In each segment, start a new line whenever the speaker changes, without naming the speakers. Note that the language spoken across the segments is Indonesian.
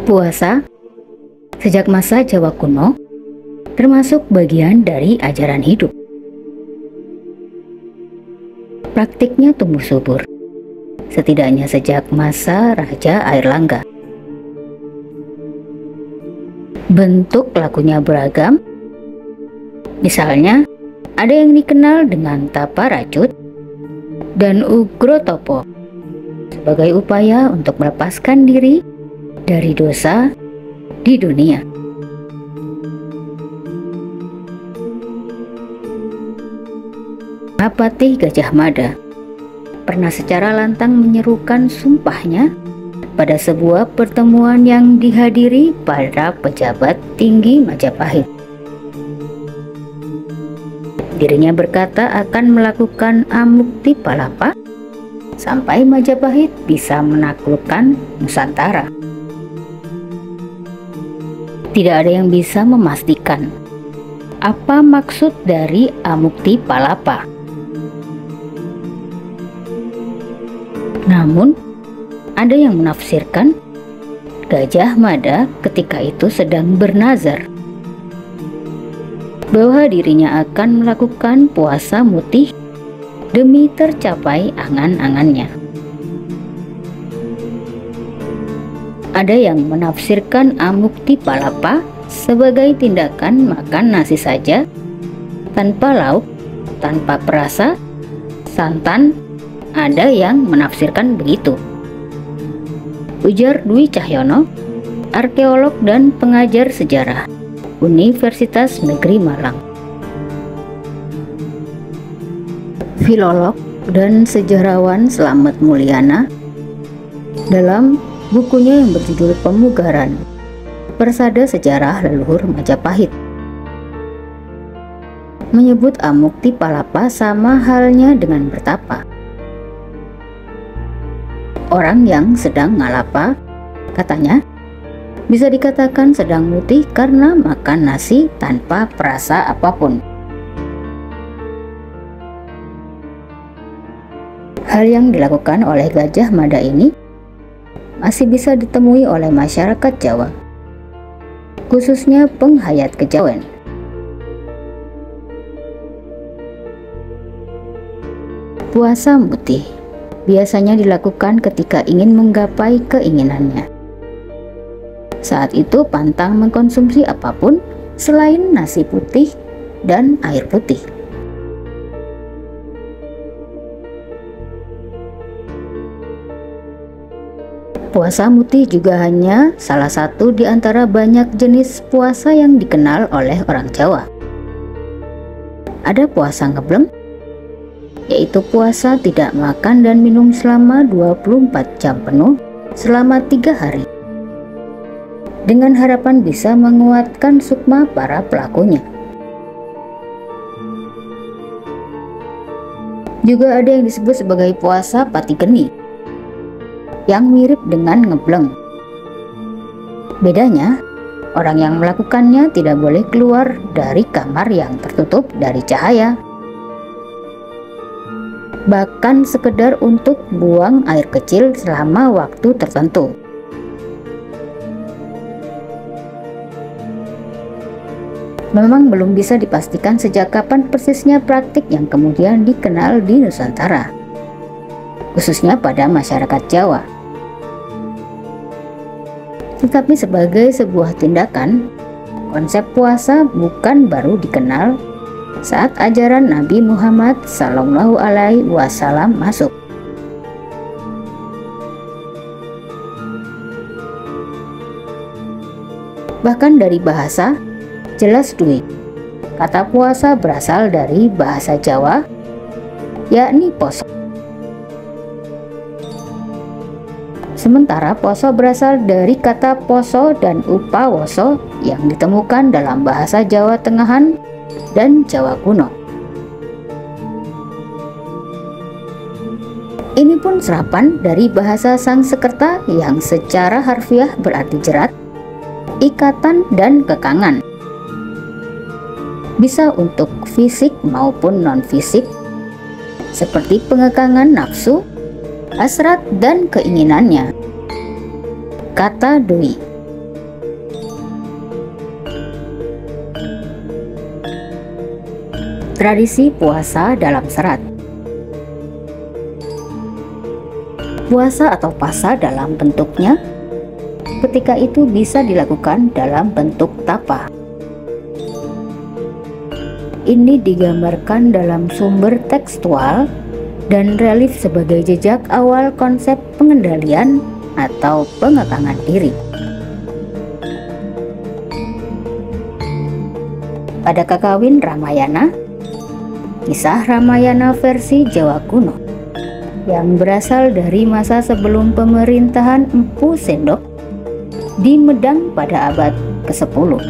Puasa sejak masa Jawa kuno termasuk bagian dari ajaran hidup. Praktiknya tumbuh subur, setidaknya sejak masa Raja Airlangga. Bentuk lakunya beragam, misalnya ada yang dikenal dengan tapa racut dan ugrotopo sebagai upaya untuk melepaskan diri dari dosa di dunia. Mahapati Gajah Mada pernah secara lantang menyerukan sumpahnya pada sebuah pertemuan yang dihadiri para pejabat tinggi Majapahit. Dirinya berkata akan melakukan Amukti Palapa sampai Majapahit bisa menaklukkan Nusantara. Tidak ada yang bisa memastikan apa maksud dari Amukti Palapa. Namun, ada yang menafsirkan Gajah Mada ketika itu sedang bernazar bahwa dirinya akan melakukan puasa mutih demi tercapai angan-angannya. Ada yang menafsirkan Amukti Palapa sebagai tindakan makan nasi saja, tanpa lauk, tanpa perasa, santan. Ada yang menafsirkan begitu. Ujar Dwi Cahyono, arkeolog dan pengajar sejarah Universitas Negeri Malang. Filolog dan sejarawan Slamet Mulyana dalam bukunya yang berjudul Pemugaran, Persada Sejarah Leluhur Majapahit, menyebut Amukti Palapa sama halnya dengan bertapa. Orang yang sedang ngalapa, katanya, bisa dikatakan sedang mutih karena makan nasi tanpa perasa apapun. Hal yang dilakukan oleh Gajah Mada ini masih bisa ditemui oleh masyarakat Jawa, khususnya penghayat kejawen. Puasa mutih biasanya dilakukan ketika ingin menggapai keinginannya. Saat itu pantang mengkonsumsi apapun selain nasi putih dan air putih. Puasa mutih juga hanya salah satu di antara banyak jenis puasa yang dikenal oleh orang Jawa. Ada puasa ngebleng, yaitu puasa tidak makan dan minum selama 24 jam penuh selama 3 hari, dengan harapan bisa menguatkan sukma para pelakunya. Juga ada yang disebut sebagai puasa pati geni, yang mirip dengan ngebleng. Bedanya, orang yang melakukannya tidak boleh keluar dari kamar yang tertutup dari cahaya, bahkan sekedar untuk buang air kecil selama waktu tertentu. Memang belum bisa dipastikan sejak kapan persisnya praktik yang kemudian dikenal di Nusantara, khususnya pada masyarakat Jawa. Tetapi sebagai sebuah tindakan, konsep puasa bukan baru dikenal saat ajaran Nabi Muhammad Sallallahu Alaihi Wasallam masuk. Bahkan dari bahasa, jelas Dwi, kata puasa berasal dari bahasa Jawa, yakni poso. Sementara poso berasal dari kata poso dan upawoso yang ditemukan dalam bahasa Jawa Tengahan dan Jawa kuno. Ini pun serapan dari bahasa Sanskerta yang secara harfiah berarti jerat, ikatan, dan kekangan. Bisa untuk fisik maupun non-fisik, seperti pengekangan nafsu, hasrat, dan keinginannya. Kata doi. Tradisi puasa dalam serat. Puasa atau pasa dalam bentuknya ketika itu bisa dilakukan dalam bentuk tapa. Ini digambarkan dalam sumber tekstual dan relief sebagai jejak awal konsep pengendalian atau pengekangan diri. Pada Kakawin Ramayana, kisah Ramayana versi Jawa kuno yang berasal dari masa sebelum pemerintahan Empu Sendok di Medang pada abad ke-10.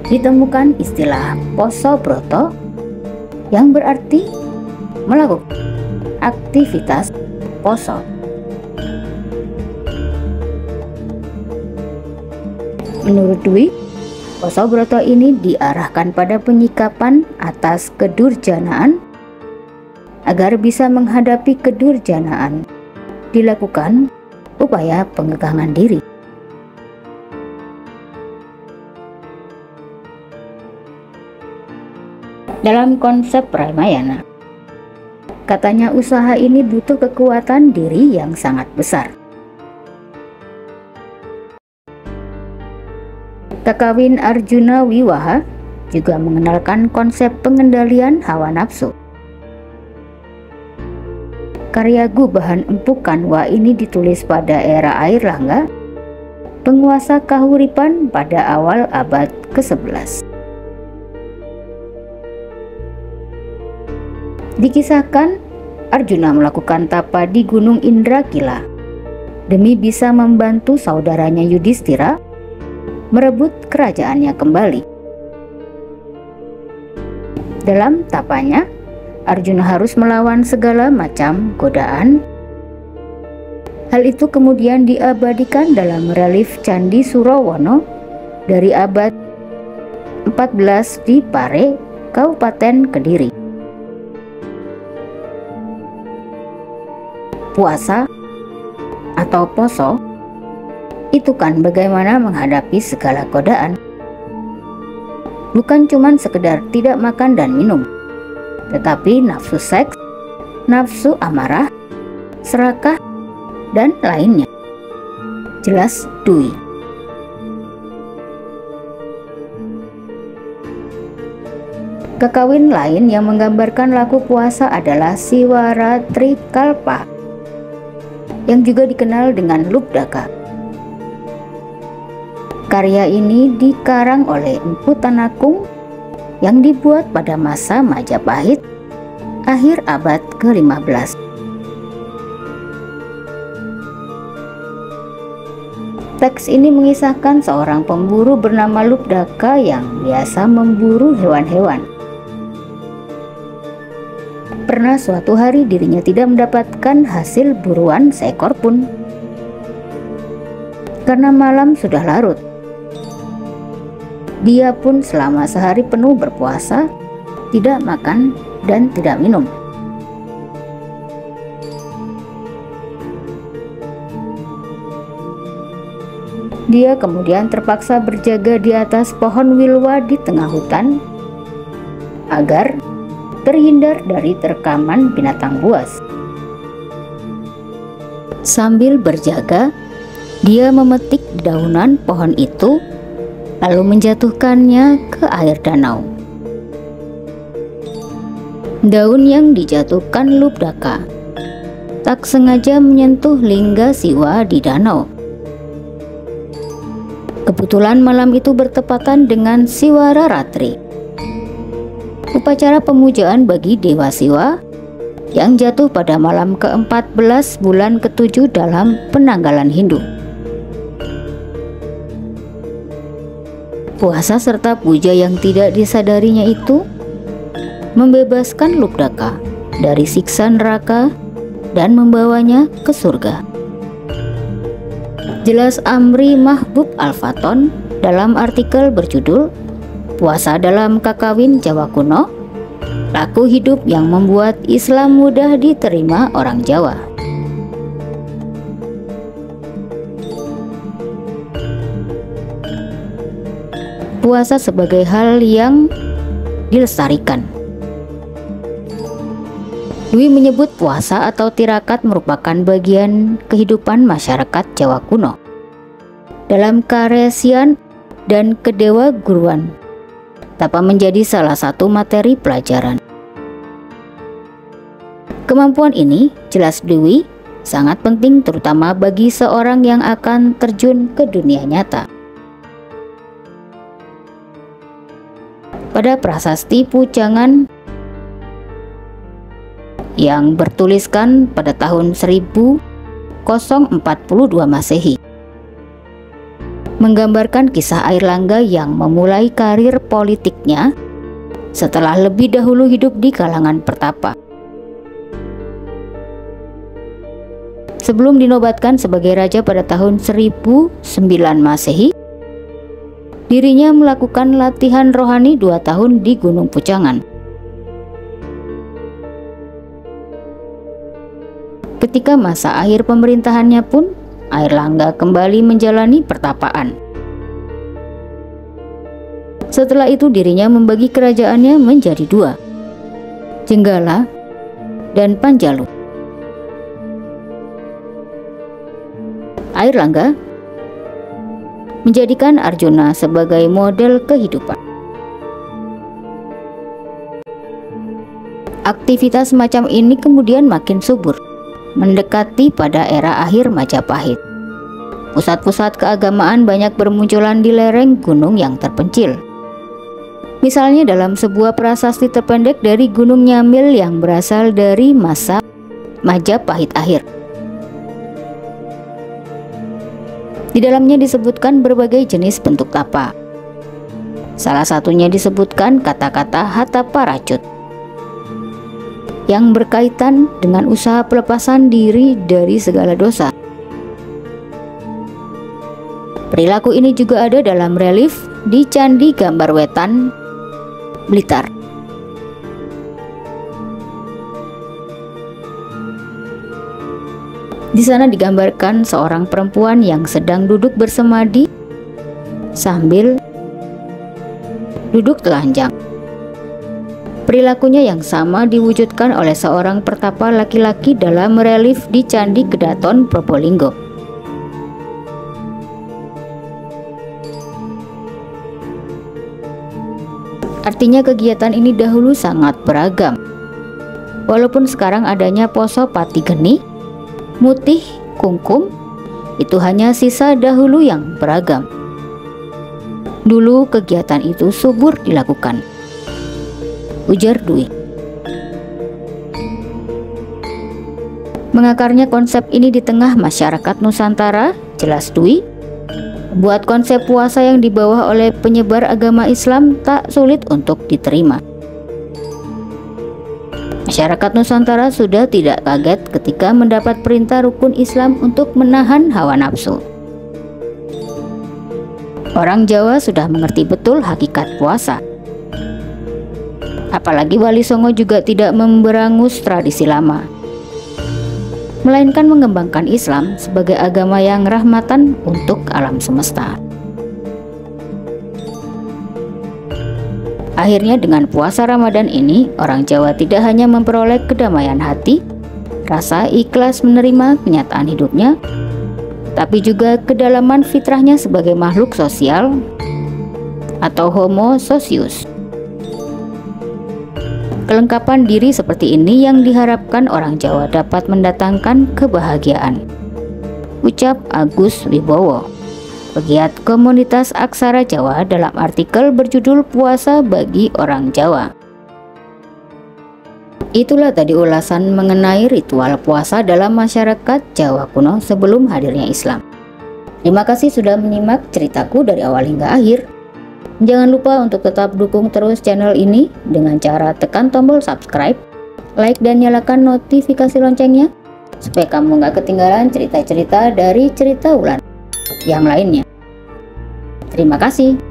Ditemukan istilah Poso Broto yang berarti melakukan aktivitas poso. Menurut Dwi, Poso Broto ini diarahkan pada penyikapan atas kedurjanaan. Agar bisa menghadapi kedurjanaan, dilakukan upaya pengekangan diri. Dalam konsep Ramayana, katanya usaha ini butuh kekuatan diri yang sangat besar. Kakawin Arjuna Wiwaha juga mengenalkan konsep pengendalian hawa nafsu. Karya Gubahan Empu Kanwa ini ditulis pada era Airlangga, penguasa Kahuripan pada awal abad ke-11. Dikisahkan Arjuna melakukan tapa di Gunung Indrakila demi bisa membantu saudaranya Yudhistira merebut kerajaannya kembali. Dalam tapanya, Arjuna harus melawan segala macam godaan. Hal itu kemudian diabadikan dalam relief Candi Surawono dari abad 14 di Pare, Kabupaten Kediri. Puasa atau poso itu kan bagaimana menghadapi segala godaan. Bukan cuma sekedar tidak makan dan minum, tetapi nafsu seks, nafsu amarah, serakah, dan lainnya. Jelas Dwi. Kakawin lain yang menggambarkan laku puasa adalah Siwara Trikalpa, yang juga dikenal dengan Lubdaka. Karya ini dikarang oleh Empu Tanakung yang dibuat pada masa Majapahit akhir abad ke-15. Teks ini mengisahkan seorang pemburu bernama Lubdaka yang biasa memburu hewan-hewan. Pernah suatu hari dirinya tidak mendapatkan hasil buruan seekor pun, karena malam sudah larut. Dia pun selama sehari penuh berpuasa, tidak makan dan tidak minum. Dia kemudian terpaksa berjaga di atas pohon wilwa di tengah hutan agar terhindar dari terkaman binatang buas. Sambil berjaga, dia memetik dedaunan pohon itu lalu menjatuhkannya ke air danau. Daun yang dijatuhkan Lubdaka tak sengaja menyentuh lingga Siwa di danau. Kebetulan malam itu bertepatan dengan Siwara Ratri, upacara pemujaan bagi Dewa Siwa yang jatuh pada malam ke-14 bulan ke-7 dalam penanggalan Hindu. Puasa serta puja yang tidak disadarinya itu membebaskan Lubdaka dari siksa neraka dan membawanya ke surga. Jelas Amri Mahbub Al-Faton dalam artikel berjudul Puasa dalam Kakawin Jawa Kuno, laku hidup yang membuat Islam mudah diterima orang Jawa. Puasa sebagai hal yang dilestarikan. Dwi menyebut puasa atau tirakat merupakan bagian kehidupan masyarakat Jawa kuno. Dalam karesian dan kedewa guruan, dapat menjadi salah satu materi pelajaran. Kemampuan ini, jelas Dwi, sangat penting terutama bagi seorang yang akan terjun ke dunia nyata. Pada prasasti Pujangan yang bertuliskan pada tahun 1042 Masehi, menggambarkan kisah Airlangga yang memulai karir politiknya setelah lebih dahulu hidup di kalangan pertapa. Sebelum dinobatkan sebagai raja pada tahun 1009 Masehi, dirinya melakukan latihan rohani 2 tahun di Gunung Pujangan. Ketika masa akhir pemerintahannya pun, Airlangga kembali menjalani pertapaan. Setelah itu dirinya membagi kerajaannya menjadi 2, Jenggala dan Panjalu. Airlangga menjadikan Arjuna sebagai model kehidupan. Aktivitas semacam ini kemudian makin subur, mendekati pada era akhir Majapahit. Pusat-pusat keagamaan banyak bermunculan di lereng gunung yang terpencil. Misalnya dalam sebuah prasasti terpendek dari Gunung Nyamil yang berasal dari masa Majapahit akhir. Di dalamnya disebutkan berbagai jenis bentuk tapa. Salah satunya disebutkan kata-kata Hatapa Racut yang berkaitan dengan usaha pelepasan diri dari segala dosa. Perilaku ini juga ada dalam relief di Candi Gambar Wetan, Blitar. Di sana digambarkan seorang perempuan yang sedang duduk bersemadi sambil duduk telanjang. Perilakunya yang sama diwujudkan oleh seorang pertapa laki-laki dalam relief di Candi Kedaton Probolinggo. Artinya kegiatan ini dahulu sangat beragam. Walaupun sekarang adanya poso pati geni, mutih, kungkum, itu hanya sisa dahulu yang beragam. Dulu kegiatan itu subur dilakukan, ujar Dwi. Mengakarnya konsep ini di tengah masyarakat Nusantara, jelas Dwi, buat konsep puasa yang dibawa oleh penyebar agama Islam tak sulit untuk diterima. Masyarakat Nusantara sudah tidak kaget ketika mendapat perintah rukun Islam untuk menahan hawa nafsu. Orang Jawa sudah mengerti betul hakikat puasa. Apalagi Wali Songo juga tidak memberangus tradisi lama, melainkan mengembangkan Islam sebagai agama yang rahmatan untuk alam semesta. Akhirnya dengan puasa Ramadan ini, orang Jawa tidak hanya memperoleh kedamaian hati, rasa ikhlas menerima kenyataan hidupnya, tapi juga kedalaman fitrahnya sebagai makhluk sosial atau homo socius. Kelengkapan diri seperti ini yang diharapkan orang Jawa dapat mendatangkan kebahagiaan, ucap Agus Wibowo, pegiat komunitas Aksara Jawa dalam artikel berjudul Puasa bagi Orang Jawa. Itulah tadi ulasan mengenai ritual puasa dalam masyarakat Jawa kuno sebelum hadirnya Islam. Terima kasih sudah menyimak ceritaku dari awal hingga akhir. Jangan lupa untuk tetap dukung terus channel ini dengan cara tekan tombol subscribe like dan nyalakan notifikasi loncengnya supaya kamu nggak ketinggalan cerita-cerita dari Cerita Wulan yang lainnya. Terima kasih.